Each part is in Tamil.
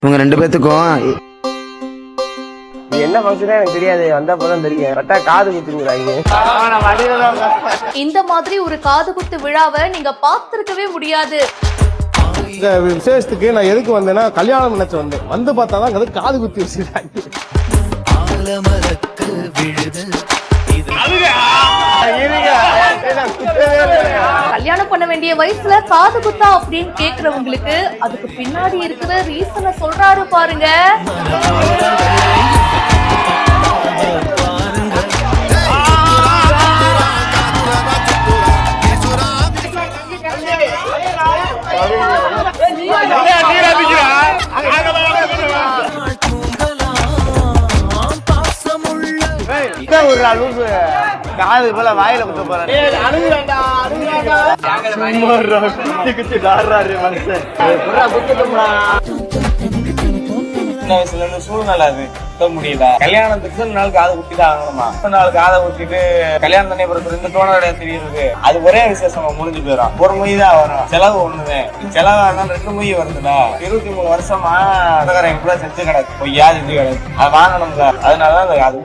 இவங்க 2 பேத்துக்கும் என்ன ஃபங்க்ஷனே எனக்கு தெரியாது, வந்தா போதான் தெரியும். கரெக்டா காது குத்துங்கிறாங்க. இந்த மாதிரி ஒரு காது குத்து விழாவை நீங்க பார்த்திருக்கவே முடியாது. இந்த விசேஷத்துக்கு நான் எதுக்கு வந்தேன்னா கல்யாணம் நினைச்சு வந்தேன். வந்து பார்த்தாதான் அது காது குத்தி வச்சிருக்காங்க. கல்யாணம் பண்ண வேண்டிய வயசுல காது குத்தா அப்படின்னு கேக்குறவங்களுக்கு அதுக்கு பின்னாடி இருக்கிற ரீசனை சொல்றாரு பாருங்க. காது போல வாயில குத்த போறாரு. சின்ன வயசுல இருந்து சூழ்நிலை அது முடியல. கல்யாணத்துக்கு நாள் காதை குத்திட்டு ஆகணுமா, நாள் காதை குத்திட்டு கல்யாணம் தண்ணி பொறுத்து 2 தோண தெரியுது. அது ஒரே விசேஷமா முடிஞ்சு போயிடும். ஒரு மொய் தான் வரும், செலவு ஒண்ணுதான். செலவாக 2 மொய் வருதுல. 23 வருஷமா கூட செஞ்சு கிடக்கு, பொய்யா செஞ்சு கிடக்கு. அது வாங்கணும்ல, அதனாலதான் அந்த காது.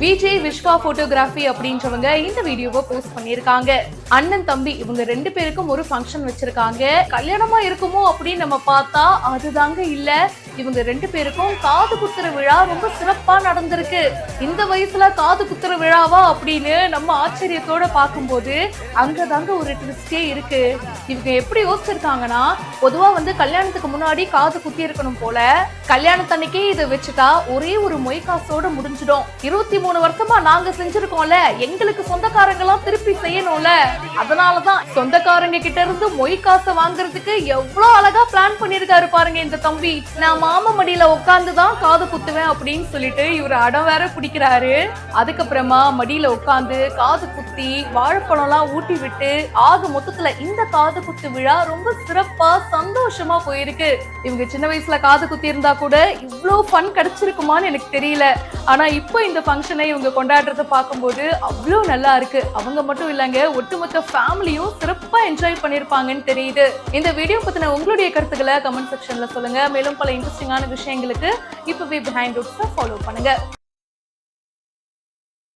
விஜய் விஸ்வா போட்டோகிராஃபி அப்படின்றவங்க இந்த வீடியோவை போஸ்ட் பண்ணியிருக்காங்க. அண்ணன் தம்பி இவங்க 2 பேருக்கும் ஒரு ஃபங்க்ஷன் வச்சிருக்காங்க. கல்யாணமா இருக்குமோ அப்படின்னு நம்ம பார்த்தா அதுதாங்க இல்ல. இவங்க 2 பேருக்கும் காது குத்துற விழா ரொம்ப சிறப்பா நடந்திருக்கு. இந்த வயசுல காது குத்துற விழாவா அப்படின்னு நம்ம ஆச்சரியத்தோட பார்க்கும்போது அங்கதாங்க ஒரு ட்விஸ்டே இருக்கு. இவங்க எப்படி யோசிச்சிருக்காங்கன்னா, பொதுவா கல்யாணத்துக்கு முன்னாடி காது குத்தி இருக்கணும் போல. கல்யாணத்தன்னைக்கே இதை வச்சுட்டா ஒரே ஒரு மொய் காசோட முடிஞ்சிடும். 23 வருஷமா நாங்க செஞ்சிருக்கோம்ல, எங்களுக்கு சொந்தக்காரங்க எல்லாம் திருப்பி செய்யணும்ல. அதனாலதான் சொந்தக்காரங்க கிட்ட இருந்து மொய் காசை வாங்குறதுக்கு எவ்வளவு அழகா பிளான் பண்ணிருக்காரு பாருங்க இந்த தம்பி. நான் மாமா மடியில உட்காந்துதான் காது குத்துவேன் அப்படின்னு சொல்லிட்டு இவர் அடம் வேற பிடிக்கிறாரு. அதுக்கப்புறமா மடியில உட்காந்து காது குத்தி வாழைப்பழம் எல்லாம் ஊட்டி விட்டு ஆக மொத்தத்துல இந்த காது குத்து விழா ரொம்ப சிறப்பா சந்தோஷமா போயிருக்கு. இவங்க சின்ன வயசுல காது குத்தி இருந்தா கூட இவ்வளவு ஃபன் கிடைச்சிருக்குமான்னு எனக்கு தெரியல. ஆனா இப்போ இந்த ஃபங்க்ஷனை இவங்க கொண்டாடுறத பார்க்கும்போது அவ்வளோ நல்லா இருக்கு. அவங்க மட்டும் இல்லைங்க, ஒட்டுமொத்த ஃபேமிலியும் சிறப்பா என்ஜாய் பண்ணிருப்பாங்கன்னு தெரியுது. இந்த வீடியோ பத்தின உங்களுடைய கருத்துக்களை கமெண்ட் செக்ஷன்ல சொல்லுங்க. மேலும் பல இன்ட்ரெஸ்டிங்கான விஷயங்களுக்கு இப்பவே பிஹைண்ட் ரூட்ஸை ஃபாலோ பண்ணுங்க.